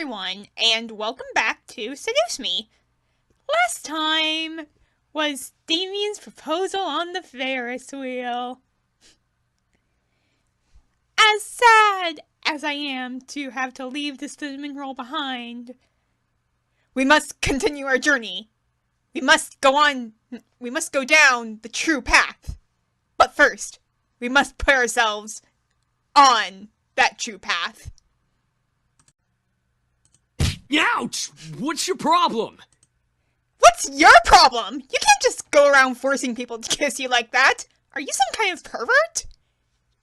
everyone, and welcome back to Seduce Me. Last time was Damien's proposal on the Ferris wheel. As sad as I am to have to leave the cinnamon roll behind, we must continue our journey. We must go down the true path. But first, we must put ourselves on that true path. Ouch! What's your problem? What's your problem? You can't just go around forcing people to kiss you like that. Are you some kind of pervert?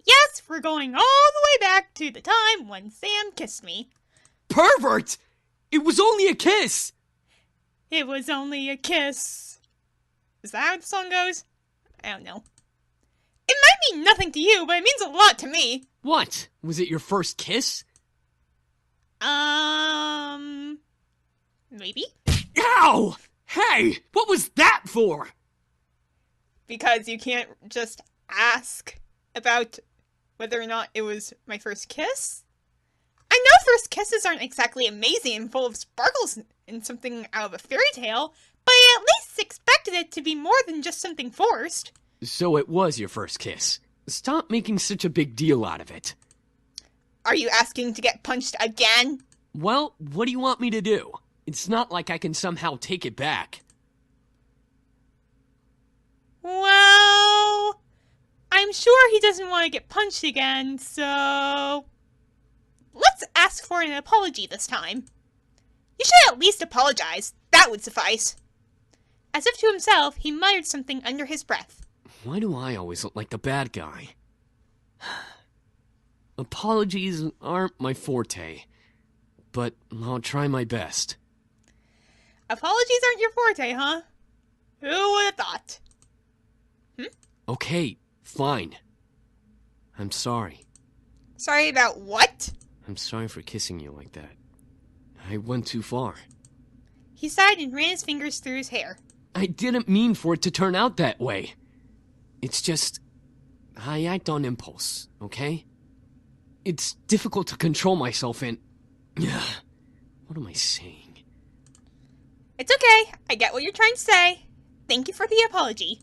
Yes, we're going all the way back to the time when Sam kissed me. Pervert! It was only a kiss! It was only a kiss. Is that how the song goes? I don't know. It might mean nothing to you, but it means a lot to me. What? Was it your first kiss? Maybe? Ow! Hey! What was that for? Because you can't just ask about whether or not it was my first kiss? I know first kisses aren't exactly amazing and full of sparkles and something out of a fairy tale, but I at least expected it to be more than just something forced. So it was your first kiss. Stop making such a big deal out of it. Are you asking to get punched again? Well, what do you want me to do? It's not like I can somehow take it back. Well, I'm sure he doesn't want to get punched again, so let's ask for an apology this time. You should at least apologize. That would suffice. As if to himself, he muttered something under his breath. Why do I always look like the bad guy? Apologies aren't my forte, but I'll try my best. Apologies aren't your forte, huh? Who would have thought? Okay, fine. I'm sorry. Sorry about what? I'm sorry for kissing you like that. I went too far. He sighed and ran his fingers through his hair. I didn't mean for it to turn out that way. It's just, I act on impulse, okay? It's difficult to control myself and... What am I saying? It's okay. I get what you're trying to say. Thank you for the apology.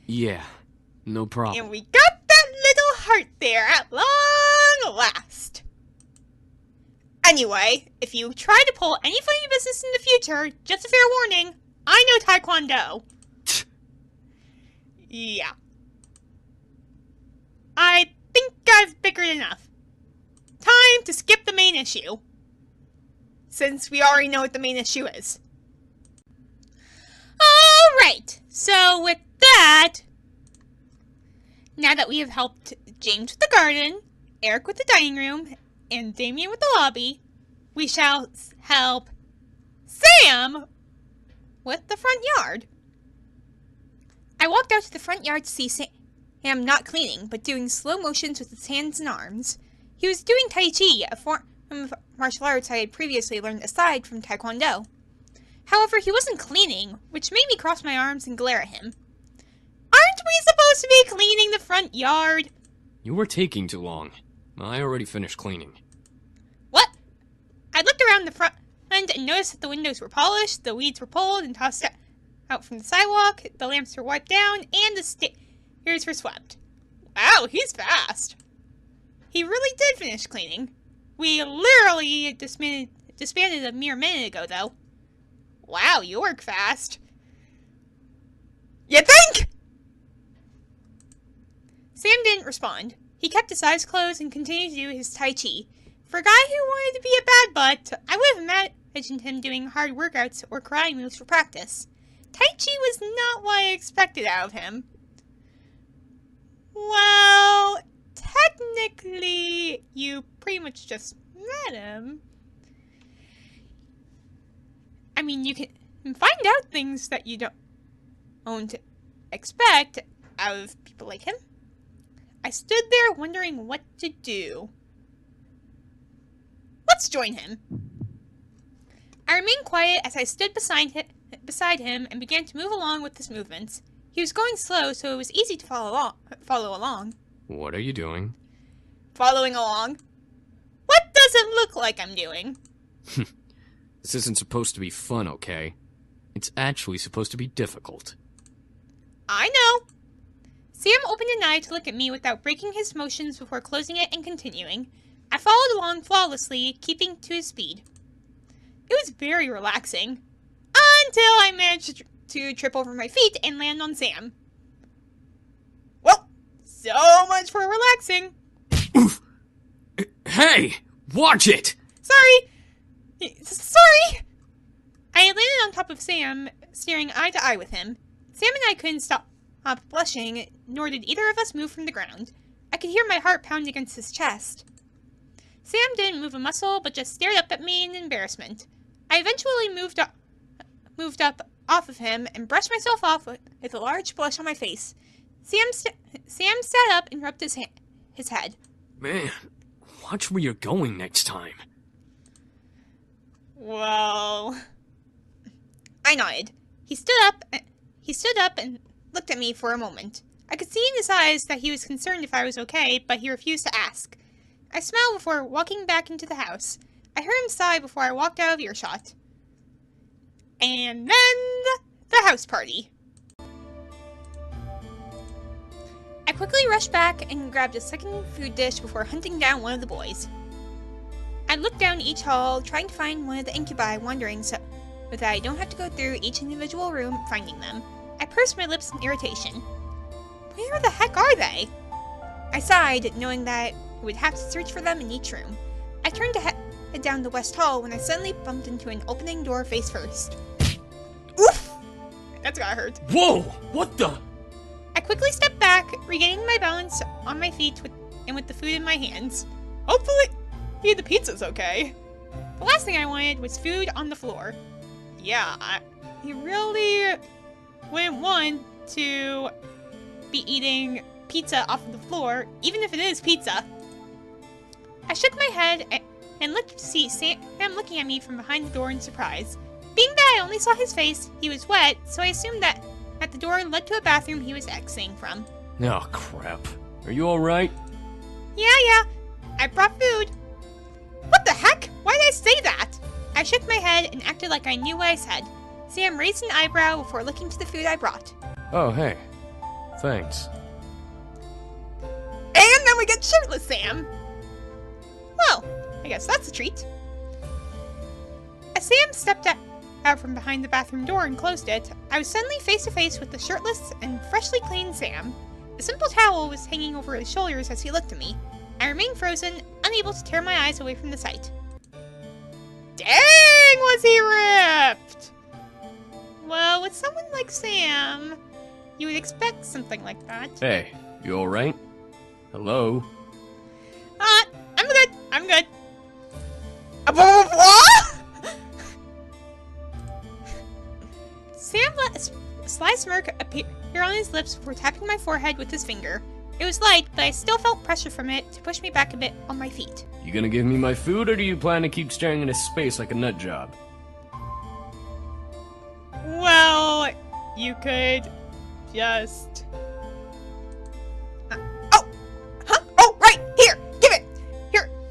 Yeah, no problem. And we got that little heart there at long last. Anyway, if you try to pull any funny business in the future, just a fair warning, I know Taekwondo. Yeah. I think I've bickered enough. Time to skip the main issue. Since we already know what the main issue is. Alright, so with that, now that we have helped James with the garden, Eric with the dining room, and Damien with the lobby, we shall help Sam with the front yard. I walked out to the front yard to see Sam not cleaning, but doing slow motions with his hands and arms. He was doing Tai Chi, a form of martial arts I had previously learned aside from Taekwondo. However, he wasn't cleaning, which made me cross my arms and glare at him. Aren't we supposed to be cleaning the front yard? You were taking too long. I already finished cleaning. What? I looked around the front and noticed that the windows were polished, the weeds were pulled and tossed out from the sidewalk, the lamps were wiped down, and the stairs were swept. Wow, he's fast. He really did finish cleaning. We literally disbanded a mere minute ago, though. Wow, you work fast. You think? Sam didn't respond. He kept his eyes closed and continued to do his Tai Chi. For a guy who wanted to be a bad butt, I would have imagined him doing hard workouts or karate moves for practice. Tai Chi was not what I expected out of him. Well, technically, you pretty much just met him. I mean, you can find out things that you don't expect out of people like him. I stood there wondering what to do. Let's join him. I remained quiet as I stood beside him and began to move along with his movements. He was going slow, so it was easy to follow along. What are you doing? Following along. What does it look like I'm doing? This isn't supposed to be fun, okay? It's actually supposed to be difficult. I know. Sam opened an eye to look at me without breaking his motions before closing it and continuing. I followed along flawlessly, keeping to his speed. It was very relaxing. Until I managed to trip over my feet and land on Sam. Well, so much for relaxing. Oof! Hey! Watch it! Sorry! Sorry! I landed on top of Sam, staring eye to eye with him. Sam and I couldn't stop blushing, nor did either of us move from the ground. I could hear my heart pound against his chest. Sam didn't move a muscle, but just stared up at me in embarrassment. I eventually moved up off of him and brushed myself off with a large blush on my face. Sam sat up and rubbed his head. Man, watch where you're going next time. Well, I nodded. He stood up and looked at me for a moment. I could see in his eyes that he was concerned if I was okay, but he refused to ask. I smiled before walking back into the house. I heard him sigh before I walked out of earshot. And then the house party. I quickly rushed back and grabbed a second food dish before hunting down one of the boys. I looked down each hall, trying to find one of the incubi, wondering so that I don't have to go through each individual room finding them. I pursed my lips in irritation. Where the heck are they? I sighed, knowing that I would have to search for them in each room. I turned to head down the west hall when I suddenly bumped into an opening door face first. Oof! That's gotta hurt. Whoa! What the? I quickly stepped back, regaining my balance on my feet with the food in my hands. Hopefully, the pizza's okay. The last thing I wanted was food on the floor. Yeah, you really wouldn't want to be eating pizza off of the floor, even if it is pizza. I shook my head and looked to see Sam looking at me from behind the door in surprise. Being that I only saw his face, he was wet, so I assumed that the door led to a bathroom he was exiting from. Oh, crap. Are you alright? Yeah, I brought food. What the heck? Why did I say that? I shook my head and acted like I knew what I said. Sam raised an eyebrow before looking to the food I brought. Oh, hey. Thanks. And then we get shirtless Sam. Well, I guess that's a treat. As Sam stepped out from behind the bathroom door and closed it, I was suddenly face to face with the shirtless and freshly clean Sam. A simple towel was hanging over his shoulders as he looked at me. I remained frozen, unable to tear my eyes away from the sight. Dang, was he ripped! Well, with someone like Sam, you would expect something like that. Hey, you alright? Hello? I'm good. What? Sam let a sly smirk appear on his lips before tapping my forehead with his finger. It was light, but I still felt pressure from it to push me back a bit on my feet. You gonna give me my food, or do you plan to keep staring into space like a nut job? Well, you could just... Oh, right! Here! Give it!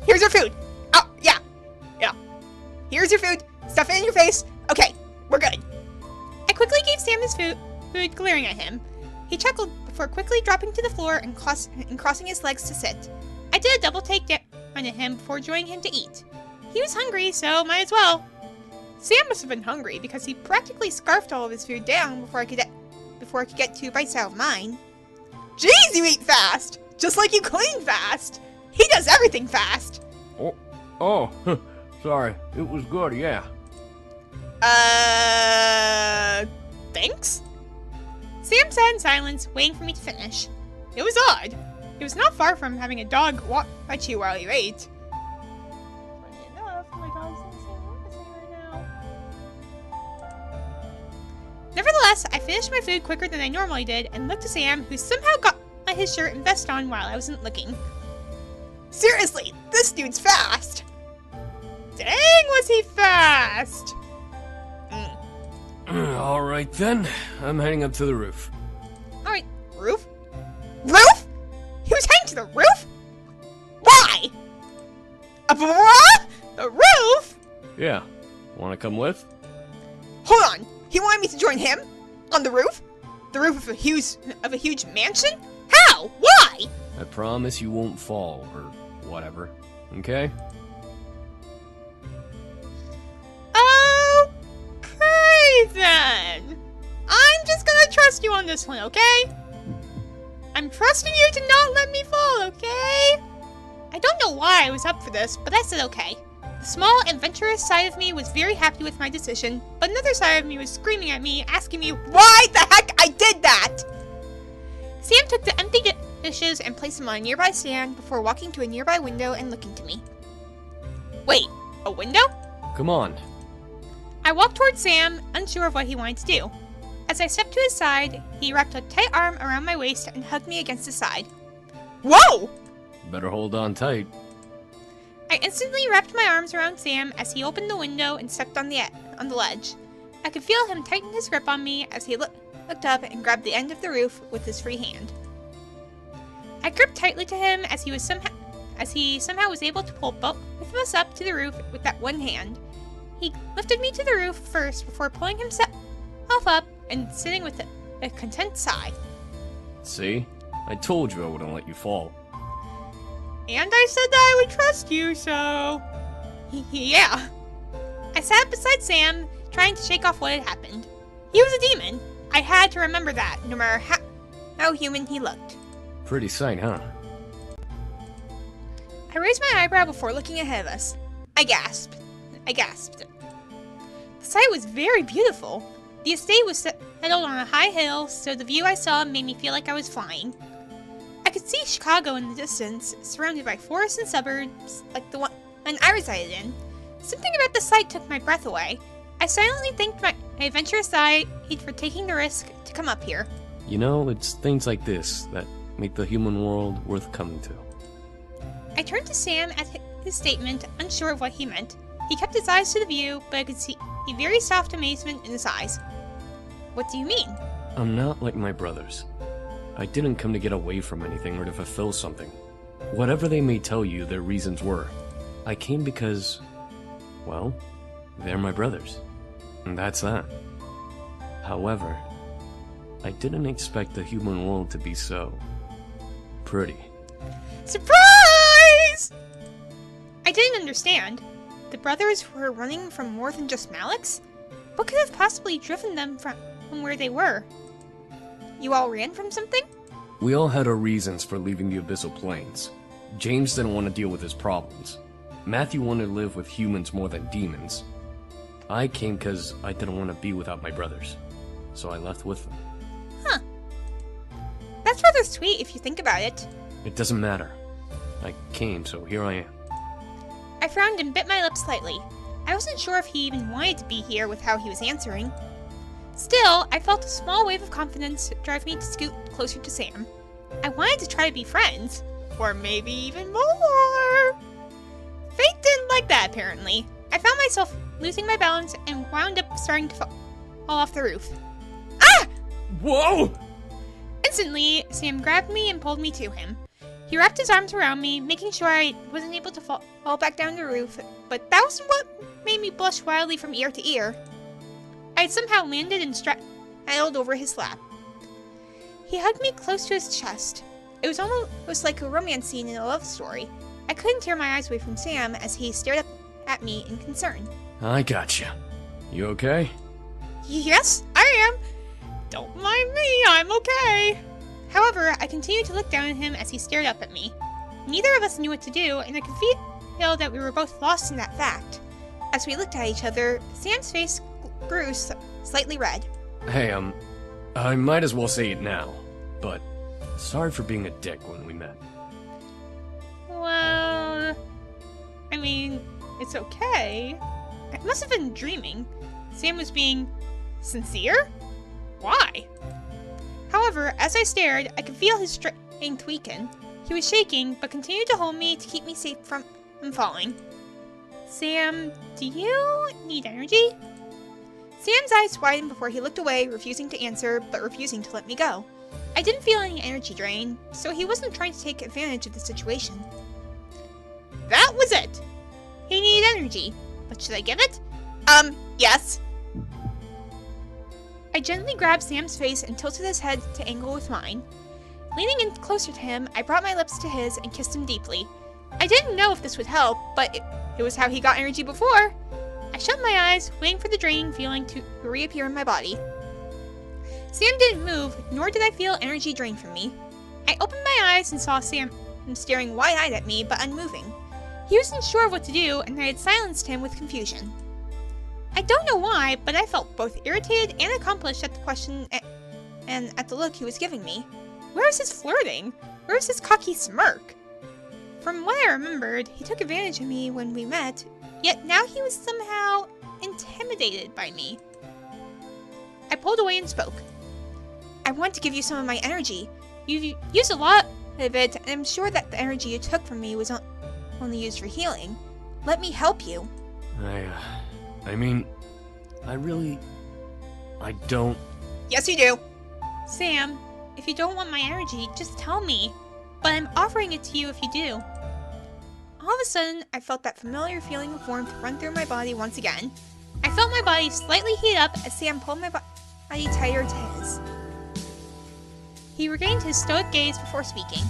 Here's your food! Oh, yeah. Here's your food. Stuff it in your face. Okay, we're good. I quickly gave Sam his food, glaring at him. He chuckled before quickly dropping to the floor and crossing his legs to sit. I did a double take down at him before joining him to eat. He was hungry, so might as well. Sam must have been hungry because he practically scarfed all of his food down before I could get 2 bites out of mine. Jeez, you eat fast! Just like you clean fast! He does everything fast! Sorry. It was good, yeah. Thanks? Sam sat in silence, waiting for me to finish. It was odd. It was not far from having a dog watch you while you ate. Funny enough, my dog's in the same room as me right now. Nevertheless, I finished my food quicker than I normally did and looked to Sam, who somehow got his shirt and vest on while I wasn't looking. Seriously, this dude's fast! Dang, was he fast! Alright then, I'm heading up to the roof. Alright, roof? Roof? He was heading to the roof? Why? What? The roof? Yeah. Wanna come with? Hold on! He wanted me to join him? On the roof? The roof of a huge mansion? How? Why? I promise you won't fall, or whatever. Okay? Okay, then. I'm just gonna trust you on this one, okay? I'm trusting you to not let me fall, okay? I don't know why I was up for this, but I said okay. The small, adventurous side of me was very happy with my decision, but another side of me was screaming at me, asking me Why the heck I did that? Sam took the empty dishes and placed them on a nearby stand before walking to a nearby window and looking to me. Wait, a window? Come on. I walked towards Sam, unsure of what he wanted to do. As I stepped to his side, he wrapped a tight arm around my waist and hugged me against his side. Whoa! Better hold on tight. I instantly wrapped my arms around Sam as he opened the window and stepped on the ledge. I could feel him tighten his grip on me as he looked up and grabbed the end of the roof with his free hand. I gripped tightly to him as he somehow was able to pull both of us up to the roof with that one hand. He lifted me to the roof first before pulling himself up and sitting with a content sigh. See? I told you I wouldn't let you fall. And I said that I would trust you, so... yeah. I sat beside Sam, trying to shake off what had happened. He was a demon. I had to remember that, no matter how human he looked. Pretty sight, huh? I raised my eyebrow before looking ahead of us. I gasped. The sight was very beautiful. The estate was settled on a high hill, so the view I saw made me feel like I was flying. I could see Chicago in the distance, surrounded by forests and suburbs like the one I resided in. Something about the sight took my breath away. I silently thanked my adventurous side for taking the risk to come up here. You know, it's things like this that make the human world worth coming to. I turned to Sam at his statement, unsure of what he meant. He kept his eyes to the view, but I could see a very soft amazement in his eyes. What do you mean? I'm not like my brothers. I didn't come to get away from anything or to fulfill something. Whatever they may tell you their reasons were, I came because, well, they're my brothers. And that's that. However, I didn't expect the human world to be so... pretty. Surprise! I didn't understand. The brothers were running from more than just Malix? What could have possibly driven them from where they were? You all ran from something? We all had our reasons for leaving the Abyssal Plains. James didn't want to deal with his problems. Matthew wanted to live with humans more than demons. I came because I didn't want to be without my brothers. So I left with them. Huh. That's rather sweet if you think about it. It doesn't matter. I came, so here I am. I frowned and bit my lip slightly. I wasn't sure if he even wanted to be here with how he was answering. Still, I felt a small wave of confidence drive me to scoot closer to Sam. I wanted to try to be friends. Or maybe even more. Fate didn't like that, apparently. I found myself losing my balance and wound up starting to fall off the roof. Ah! Whoa! Instantly, Sam grabbed me and pulled me to him. He wrapped his arms around me, making sure I wasn't able to fall back down the roof, but that wasn't what made me blush wildly from ear to ear. I had somehow landed and straddled over his lap. He hugged me close to his chest. It was almost like a romance scene in a love story. I couldn't tear my eyes away from Sam as he stared up at me in concern. I gotcha. You okay? Yes, I am. Don't mind me, I'm okay. However, I continued to look down at him as he stared up at me. Neither of us knew what to do, and I could feel that we were both lost in that fact. As we looked at each other, Sam's face grew slightly red. Hey, I might as well say it now, but sorry for being a dick when we met. Well, I mean, it's okay. I must have been dreaming. Sam was being sincere? Why? However, as I stared, I could feel his strength weaken. He was shaking, but continued to hold me to keep me safe from falling. Sam, do you need energy? Sam's eyes widened before he looked away, refusing to answer, but refusing to let me go. I didn't feel any energy drain, so he wasn't trying to take advantage of the situation. That was it! He needed energy. but should I give it? Yes. I gently grabbed Sam's face and tilted his head to angle with mine. Leaning in closer to him, I brought my lips to his and kissed him deeply. I didn't know if this would help, but it was how he got energy before. I shut my eyes, waiting for the draining feeling to reappear in my body. Sam didn't move, nor did I feel energy drain from me. I opened my eyes and saw Sam staring wide-eyed at me, but unmoving. He wasn't sure of what to do, and I had silenced him with confusion. I don't know why, but I felt both irritated and accomplished at the question and at the look he was giving me. Where was his flirting? Where was his cocky smirk? From what I remembered, he took advantage of me when we met, yet now he was somehow intimidated by me. I pulled away and spoke. I want to give you some of my energy. You've used a lot of it, and I'm sure that the energy you took from me was only used for healing. Let me help you. I don't... Yes, you do. Sam, if you don't want my energy, just tell me. But I'm offering it to you if you do. All of a sudden, I felt that familiar feeling of warmth run through my body once again. I felt my body slightly heat up as Sam pulled my body tighter to his. He regained his stoic gaze before speaking.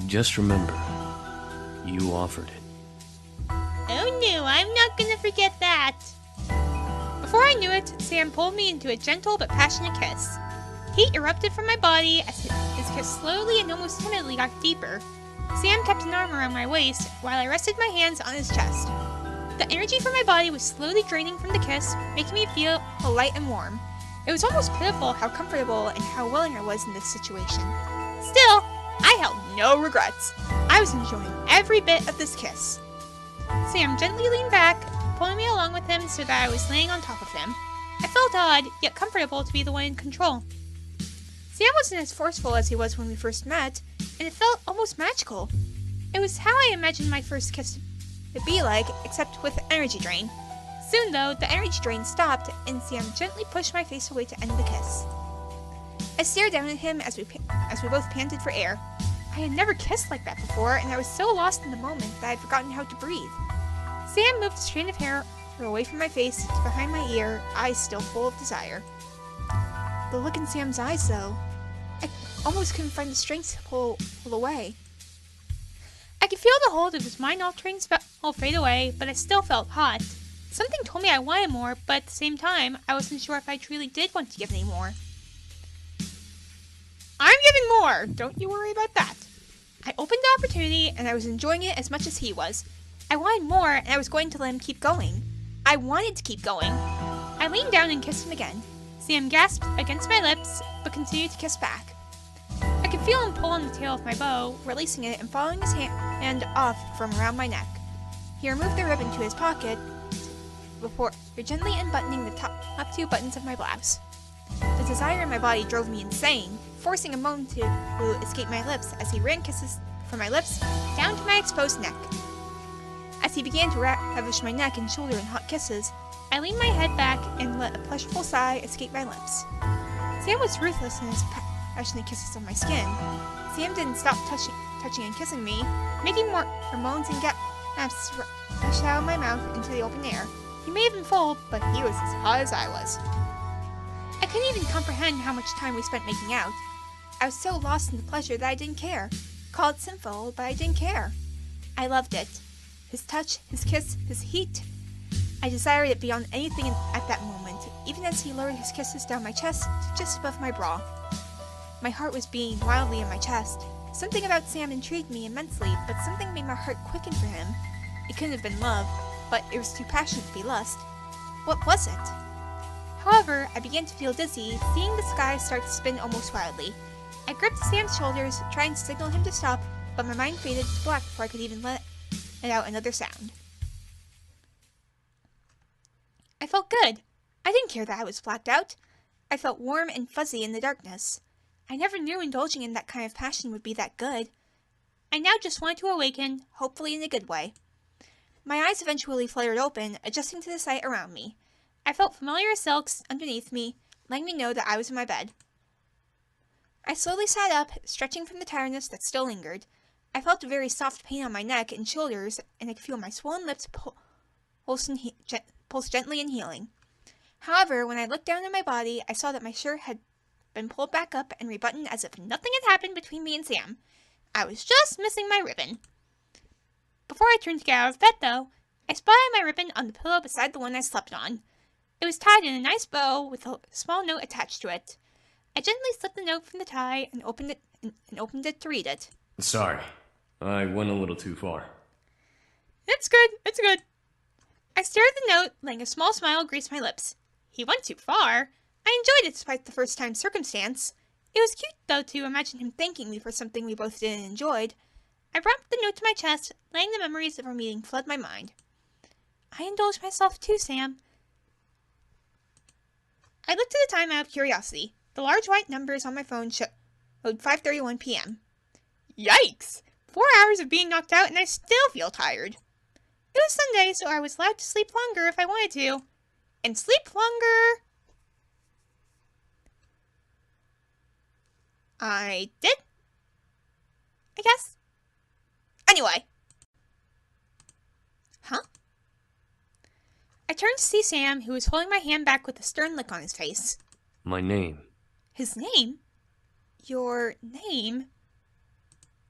Just remember, you offered it. Oh no, I'm not gonna forget that. Before I knew it, Sam pulled me into a gentle but passionate kiss. Heat erupted from my body as his kiss slowly and almost timidly got deeper. Sam kept an arm around my waist while I rested my hands on his chest. The energy from my body was slowly draining from the kiss, making me feel light and warm. It was almost pitiful how comfortable and how willing I was in this situation. Still, I held no regrets. I was enjoying every bit of this kiss. Sam gently leaned back, pulling me along with him so that I was laying on top of him. I felt odd, yet comfortable to be the one in control. Sam wasn't as forceful as he was when we first met, and it felt almost magical. It was how I imagined my first kiss to be like, except with energy drain. Soon, though, the energy drain stopped, and Sam gently pushed my face away to end the kiss. I stared down at him as we both panted for air. I had never kissed like that before, and I was so lost in the moment that I had forgotten how to breathe. Sam moved a strand of hair away from my face to behind my ear, eyes still full of desire. The look in Sam's eyes, though, I almost couldn't find the strength to pull away. I could feel the hold of his mind-altering spell fade away, but I still felt hot. Something told me I wanted more, but at the same time, I wasn't sure if I truly did want to give any more. I'm giving more! Don't you worry about that. I opened the opportunity, and I was enjoying it as much as he was. I wanted more, and I was going to let him keep going. I wanted to keep going. I leaned down and kissed him again. Sam gasped against my lips, but continued to kiss back. I could feel him pull on the tail of my bow, releasing it and following his hand off from around my neck. He removed the ribbon to his pocket before gently unbuttoning the top two buttons of my blouse. The desire in my body drove me insane, forcing a moan to escape my lips as he ran kisses from my lips down to my exposed neck. As he began to ravish my neck and shoulder in hot kisses, I leaned my head back and let a pleasurable sigh escape my lips. Sam was ruthless in his passionate kisses on my skin. Sam didn't stop touching and kissing me, making more moans and gasps rush out of my mouth into the open air. He may have been full, but he was as hot as I was. I couldn't even comprehend how much time we spent making out. I was so lost in the pleasure that I didn't care. Call it sinful, but I didn't care. I loved it. His touch, his kiss, his heat. I desired it beyond anything at that moment, even as he lowered his kisses down my chest to just above my bra. My heart was beating wildly in my chest. Something about Sam intrigued me immensely, but something made my heart quicken for him. It couldn't have been love, but it was too passionate to be lust. What was it? However, I began to feel dizzy, seeing the sky start to spin almost wildly. I gripped Sam's shoulders, trying to signal him to stop, but my mind faded to black before I could even let out another sound. I felt good. I didn't care that I was blacked out. I felt warm and fuzzy in the darkness. I never knew indulging in that kind of passion would be that good. I now just wanted to awaken, hopefully in a good way. My eyes eventually fluttered open, adjusting to the sight around me. I felt familiar silks underneath me, letting me know that I was in my bed. I slowly sat up, stretching from the tiredness that still lingered. I felt a very soft pain on my neck and shoulders, and I could feel my swollen lips pull pulse gently and healing. However, when I looked down at my body, I saw that my shirt had been pulled back up and rebuttoned as if nothing had happened between me and Sam. I was just missing my ribbon. Before I turned to get out of bed, though, I spotted my ribbon on the pillow beside the one I slept on. It was tied in a nice bow with a small note attached to it. I gently slipped the note from the tie and opened it to read it. Sorry, I went a little too far. It's good. I stared at the note, letting a small smile grace my lips. He went too far. I enjoyed it despite the first-time circumstance. It was cute, though, to imagine him thanking me for something we both did and enjoyed. I wrapped the note to my chest, letting the memories of our meeting flood my mind. I indulged myself too, Sam. I looked at the time out of curiosity. The large white numbers on my phone showed 5:31 p.m. Yikes! 4 hours of being knocked out and I still feel tired. It was Sunday, so I was allowed to sleep longer if I wanted to. And sleep longer... I did? I guess. Anyway. Huh? I turned to see Sam, who was holding my hand back with a stern look on his face. My name. His name? Your name?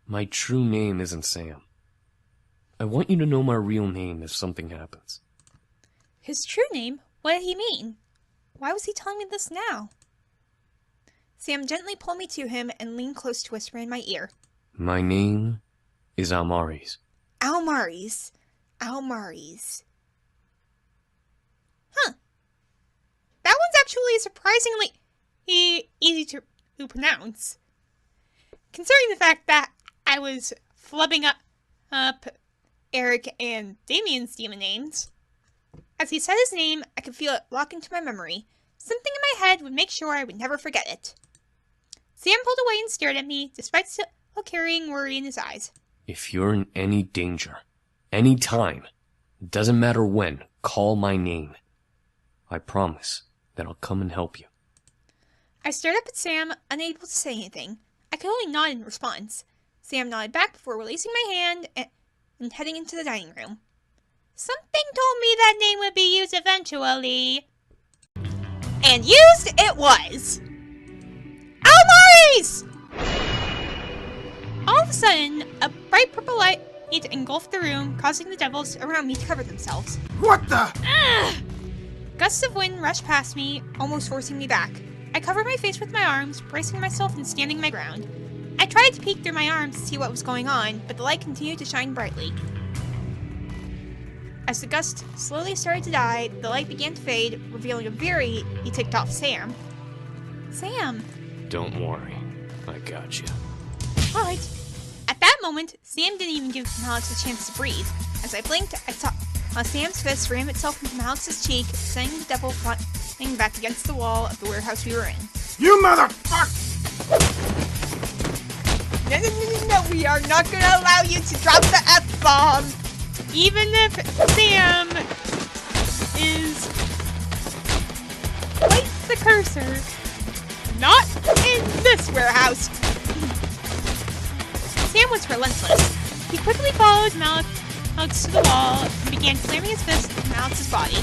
My true name isn't Sam. I want you to know my real name if something happens. His true name? What did he mean? Why was he telling me this now? Sam gently pulled me to him and leaned close to whisper in my ear. My name is Almaris. Almaris. Huh. That one's actually surprisingly easy to pronounce. Considering the fact that I was flubbing up Eric and Damien's demon names. As he said his name, I could feel it lock into my memory. Something in my head would make sure I would never forget it. Sam pulled away and stared at me, despite still carrying worry in his eyes. If you're in any danger, any time, it doesn't matter when, call my name. I promise that I'll come and help you. I stared up at Sam, unable to say anything. I could only nod in response. Sam nodded back before releasing my hand and heading into the dining room. Something told me that name would be used eventually. And used it was! Almaris! All of a sudden, a bright purple light engulfed the room, causing the devils around me to cover themselves. What the? Gusts of wind rushed past me, almost forcing me back. I covered my face with my arms, bracing myself and standing my ground. I tried to peek through my arms to see what was going on, but the light continued to shine brightly. As the gust slowly started to die, the light began to fade, revealing a very ticked-off Sam. Sam! Don't worry, I got you. Alright. At that moment, Sam didn't even give Malix a chance to breathe. As I blinked, I saw Sam's fist ram itself into Malix's cheek, sending the devil flying back against the wall of the warehouse we were in. You motherfucker! No, we are not going to allow you to drop the F-bomb! Even if Sam is quite the cursor, not in this warehouse. Sam was relentless. He quickly followed Malix to the wall and began slamming his fist into Malix's body.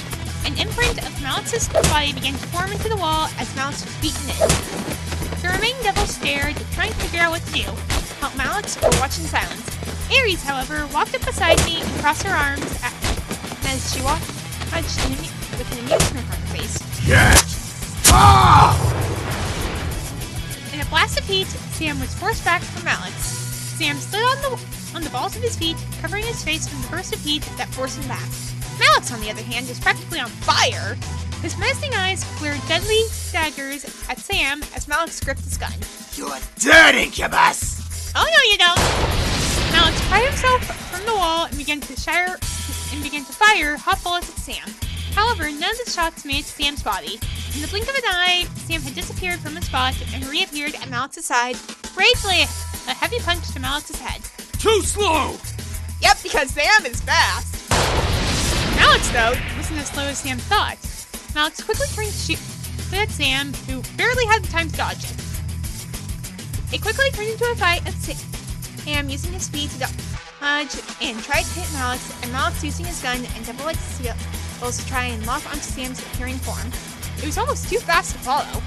An imprint of Malix's body began to form into the wall as Malix was beaten in. The remaining devils stared, trying to figure out what to do. Help Malix or watch in silence. Ares, however, walked up beside me and crossed her arms as she walked with an amused grin on her face. Yes! Ah! In a blast of heat, Sam was forced back from Malix. Sam stood on the balls of his feet, covering his face from the burst of heat that forced him back. Malix, on the other hand, was practically on fire. His menacing eyes glared deadly daggers at Sam as Malix gripped his gun. You're dead, Incubus! Oh no, you don't! Malix pried himself from the wall and began to fire hot bullets at Sam. However, none of the shots made it to Sam's body. In the blink of an eye, Sam had disappeared from his spot and reappeared at Malix's side, ready to lay a heavy punch to Malix's head. Too slow! Yep, because Sam is fast. Malix, though, wasn't as slow as Sam thought. Malix quickly turned to shoot at Sam, who barely had the time to dodge it. It quickly turned into a fight at Sam using his speed to and tried to hit Malex, and Malex using his gun and devil-like skills to try and lock onto Sam's appearing form. It was almost too fast to follow.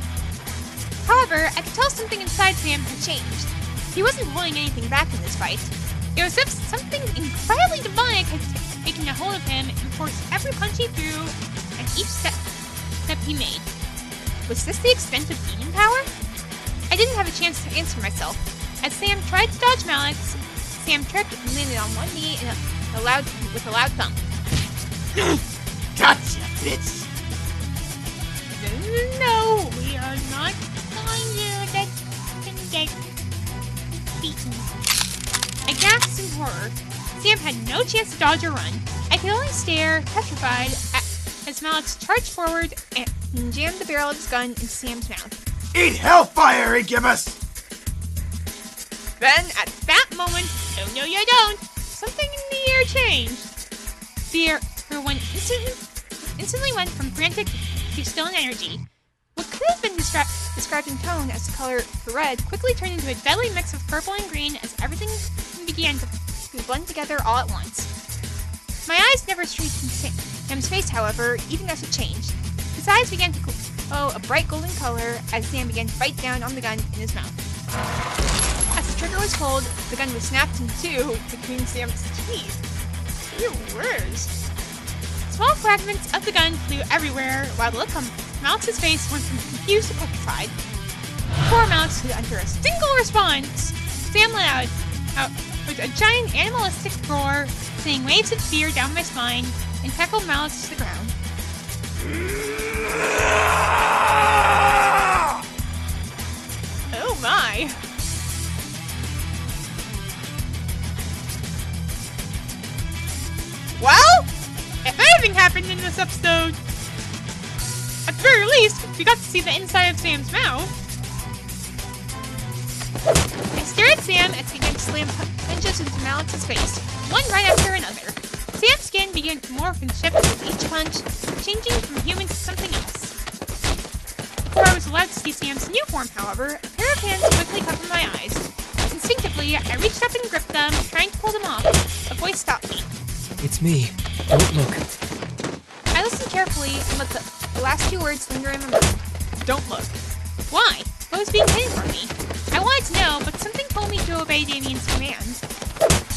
However, I could tell something inside Sam had changed. He wasn't holding anything back in this fight. It was as if something incredibly demonic had taken a hold of him and forced every punch he threw and each step he made. Was this the extent of demon power? I didn't have a chance to answer myself. As Sam tried to dodge Malex, Sam tripped and landed on one knee with a loud thump. Gotcha, bitch! No, we are not going to get beaten. I gasped in horror. Sam had no chance to dodge or run. I could only stare, petrified, as Malex charged forward and jammed the barrel of his gun into Sam's mouth. Eat hellfire, Incubus! Then, at that moment, oh no you don't, something in the air changed. The air instantly went from frantic to still in energy. What could have been described in tone as the color red quickly turned into a deadly mix of purple and green as everything began to blend together all at once. My eyes never strayed from Sam's face, however, even as it changed. His eyes began to glow a bright golden color as Sam began to bite down on the gun in his mouth. As the trigger was pulled, the gun was snapped in two between Sam's teeth. Ew, worse. Small fragments of the gun flew everywhere, while the look on Malex's face went from confused to petrified. Before Malex could enter a single response, Sam let out with a giant animalistic roar, sending waves of fear down my spine, and tackled Malex to the ground. Oh my! Well, if anything happened in this episode, at the very least, we got to see the inside of Sam's mouth. I stared at Sam as he began to slam punches into Malex's face, one right after another. Sam's skin began to morph and shift with each punch, changing from human to something else. Before I was allowed to see Sam's new form, however, a pair of hands quickly covered my eyes. Instinctively, I reached up and gripped them, trying to pull them off. A voice stopped me. It's me. Don't look. I listened carefully and let the last two words linger in my mind. Don't look. Why? What was being hidden from me? I wanted to know, but something told me to obey Damien's command.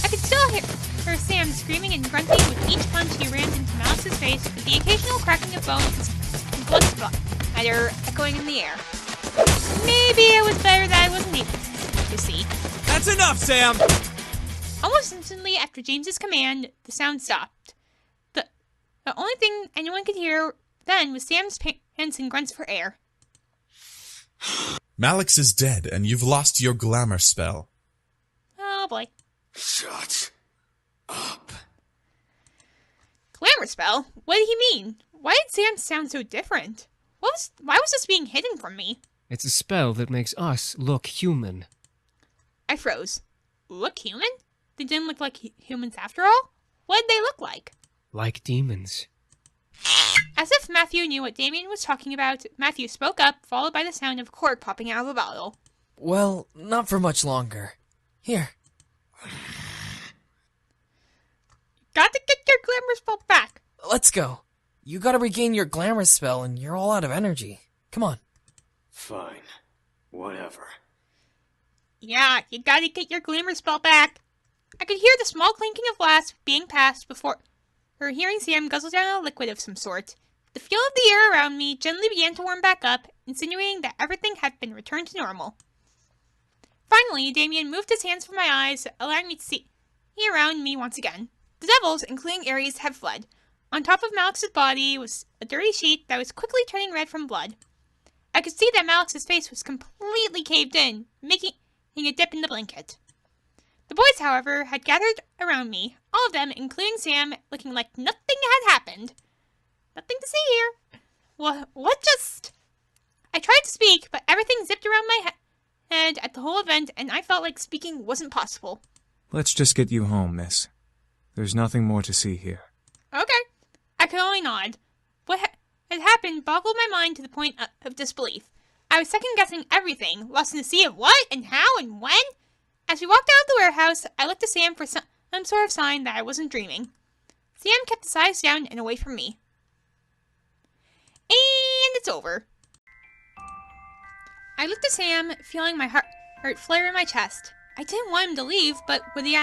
I could still hear Sam screaming and grunting with each punch he rammed into Malex's face, with the occasional cracking of bones and blood splatter echoing in the air. Maybe it was better that I wasn't able to see. That's enough, Sam! Almost instantly after James's command, the sound stopped. The only thing anyone could hear then was Sam's pants and grunts for air. Malex is dead, and you've lost your glamour spell. Oh boy. Shut up. Glamour spell? What did he mean? Why did Sam sound so different? Why was this being hidden from me? It's a spell that makes us look human. I froze. Look human? They didn't look like humans after all? What did they look like? Like demons. As if Matthew knew what Damien was talking about, Matthew spoke up, followed by the sound of cork popping out of a bottle. Well, not for much longer. Here. Got to get your glamour spell back. Let's go. You gotta regain your glamour spell and you're all out of energy. Come on. Fine. Whatever. Yeah, you gotta get your glamour spell back. I could hear the small clinking of glass being passed before her hearing Sam guzzle down a liquid of some sort. The feel of the air around me gently began to warm back up, insinuating that everything had been returned to normal. Finally, Damien moved his hands from my eyes, allowing me to see around me once again. The devils, including Ares, had fled. On top of Malex's body was a dirty sheet that was quickly turning red from blood. I could see that Malex's face was completely caved in, making a dip in the blanket. The boys, however, had gathered around me, all of them, including Sam, looking like nothing had happened. Nothing to see here. What just... I tried to speak, but everything zipped around my head at the whole event, and I felt like speaking wasn't possible. Let's just get you home, miss. There's nothing more to see here. Okay. I could only nod. What had happened boggled my mind to the point of disbelief. I was second-guessing everything, lost in the sea of what, and how, and when. As we walked out of the warehouse, I looked to Sam for some some sort of sign that I wasn't dreaming. Sam kept his eyes down and away from me. And it's over. I looked at Sam, feeling my heart flare in my chest. I didn't want him to leave, but would he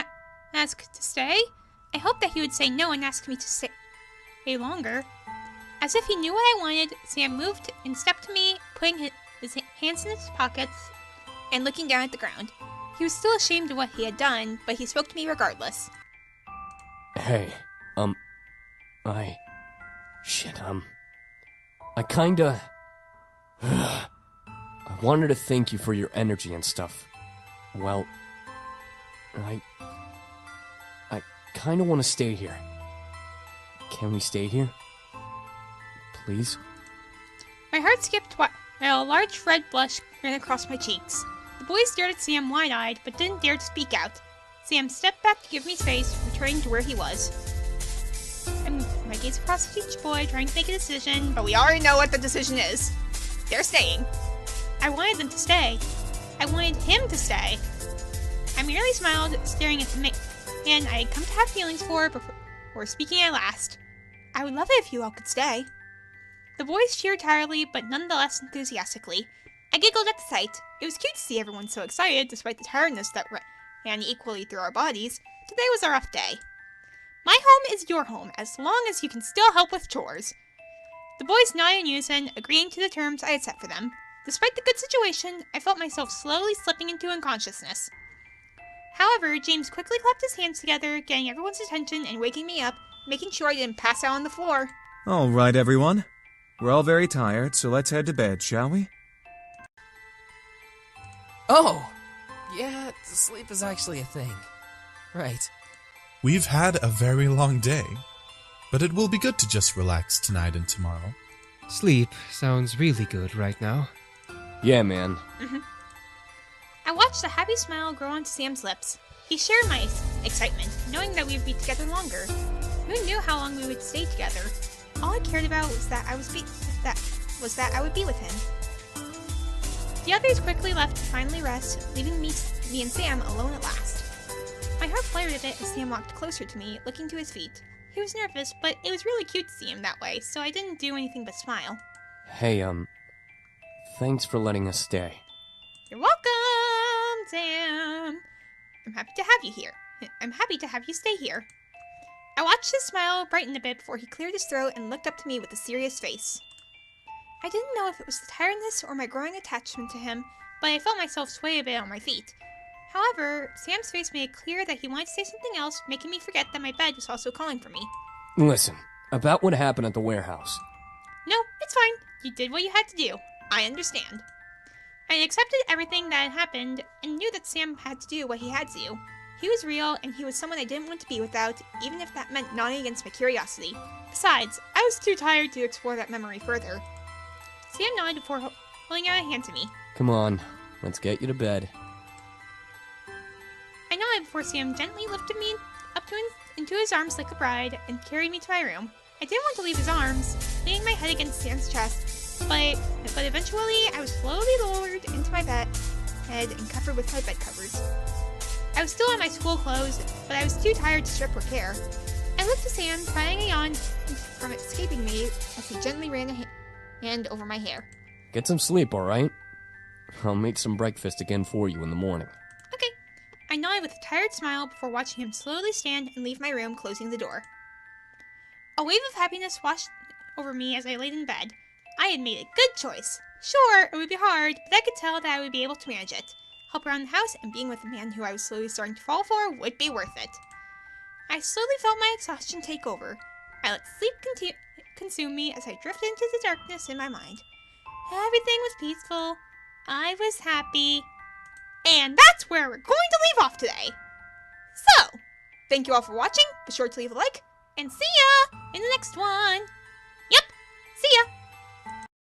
ask to stay? I hoped that he would say no and ask me to stay longer. As if he knew what I wanted, Sam moved and stepped to me, putting his hands in his pockets and looking down at the ground. He was still ashamed of what he had done, but he spoke to me regardless. Hey, I kinda... I wanted to thank you for your energy and stuff. Well, I kinda want to stay here. Can we stay here? Please? My heart skipped while a large red blush ran across my cheeks. The boys stared at Sam wide-eyed, but didn't dare to speak out. Sam stepped back to give me space, returning to where he was. I moved my gaze across at each boy, trying to make a decision, but We already know what the decision is. They're staying. I wanted them to stay. I wanted him to stay. I merely smiled, staring at the man I had come to have feelings for before speaking at last. I would love it if you all could stay. The boys cheered tiredly, but nonetheless enthusiastically. I giggled at the sight. It was cute to see everyone so excited, despite the tiredness that ran equally through our bodies. Today was a rough day. My home is your home, as long as you can still help with chores. The boys nodded in unison, agreeing to the terms I had set for them. Despite the good situation, I felt myself slowly slipping into unconsciousness. However, James quickly clapped his hands together, getting everyone's attention and waking me up, making sure I didn't pass out on the floor. All right, everyone. We're all very tired, so let's head to bed, shall we? Oh! Yeah, sleep is actually a thing. Right. We've had a very long day, but it will be good to just relax tonight and tomorrow. Sleep sounds really good right now. Yeah, man. I watched a happy smile grow onto Sam's lips. He shared my excitement, knowing that we would be together longer. Who knew how long we would stay together? All I cared about was that I would be with him. The others quickly left to finally rest, leaving me and Sam alone at last. My heart flared a bit as Sam walked closer to me, looking to his feet. He was nervous, but it was really cute to see him that way, so I didn't do anything but smile. Hey, thanks for letting us stay. You're welcome, Sam. I'm happy to have you here. I'm happy to have you stay here. I watched his smile brighten a bit before he cleared his throat and looked up to me with a serious face. I didn't know if it was the tiredness or my growing attachment to him, but I felt myself sway a bit on my feet. However, Sam's face made it clear that he wanted to say something else, making me forget that my bed was also calling for me. Listen, about what happened at the warehouse. No, it's fine. You did what you had to do. I understand. I accepted everything that had happened and knew that Sam had to do what he had to do. He was real, and he was someone I didn't want to be without, even if that meant nodding against my curiosity. Besides, I was too tired to explore that memory further. Sam nodded before holding out a hand to me. Come on, let's get you to bed. I nodded before Sam gently lifted me up into his arms like a bride and carried me to my room. I didn't want to leave his arms, leaning my head against Sam's chest, but eventually I was slowly lowered into my bed and covered with my bed covers. I was still in my school clothes, but I was too tired to strip or care. I looked at Sam, trying a yawn from escaping me as he gently ran a hand over my hair. Get some sleep, alright? I'll make some breakfast again for you in the morning. Okay. I nodded with a tired smile before watching him slowly stand and leave my room, closing the door. A wave of happiness washed over me as I laid in bed. I had made a good choice. Sure, it would be hard, but I could tell that I would be able to manage it. Help around the house and being with a man who I was slowly starting to fall for would be worth it. I slowly felt my exhaustion take over. I let sleep consume me as I drifted into the darkness in my mind. Everything was peaceful. I was happy. And that's where we're going to leave off today. So, thank you all for watching. Be sure to leave a like. And see ya in the next one. Yep, see ya.